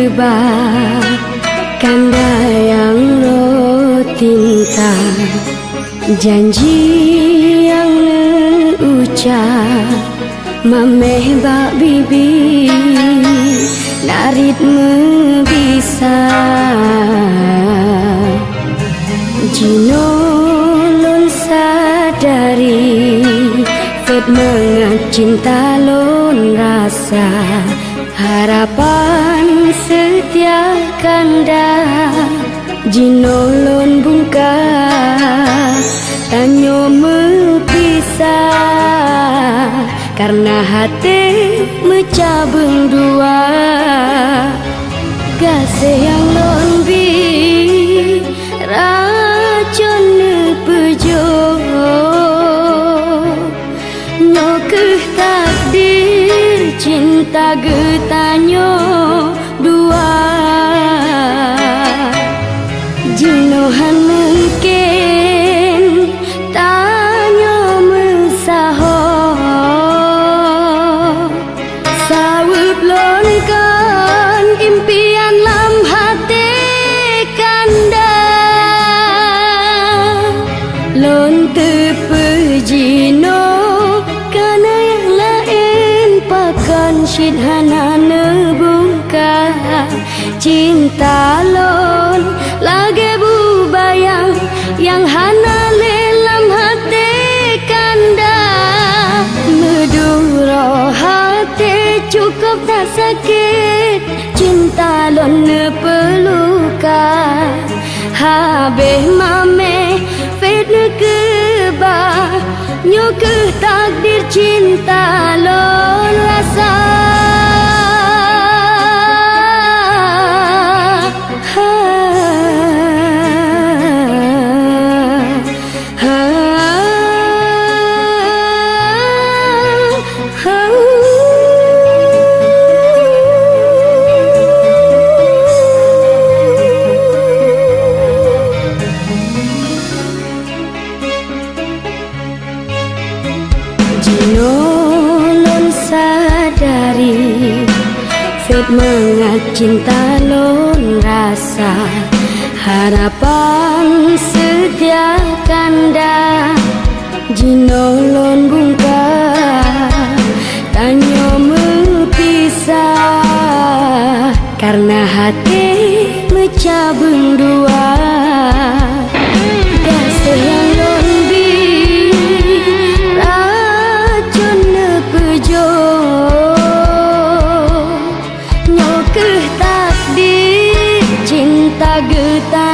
keba kanda yang rotinta janji yang ucap mameh bak bibi narit bisa jino lon sadari fet mengat cinta lon rasa harapan setia kanda jino lon bungka tanyo mepisah karena hati mecabung dua kasih yang lon bi racun pejo nyokeh takdir cinta getanyo dua jinohan mungkin tanyo mensaho sawut lonkan impian lam hati kanda lon tepejino kana yang lain pakan syidhana nebungka cinta lon lagi bubayang yang hana lelam hati kanda meduro hati cukup tak sakit cinta lon peluka habeh mame fet keba nyokeh takdir cinta lon rasa jino lon sadari fet mengat cinta lon rasa harapan setia kanda jino lon bungka tanyo mepisah karena hati mecabung dua kasih yang lon bi racun pejo nyokeh takdir cinta getan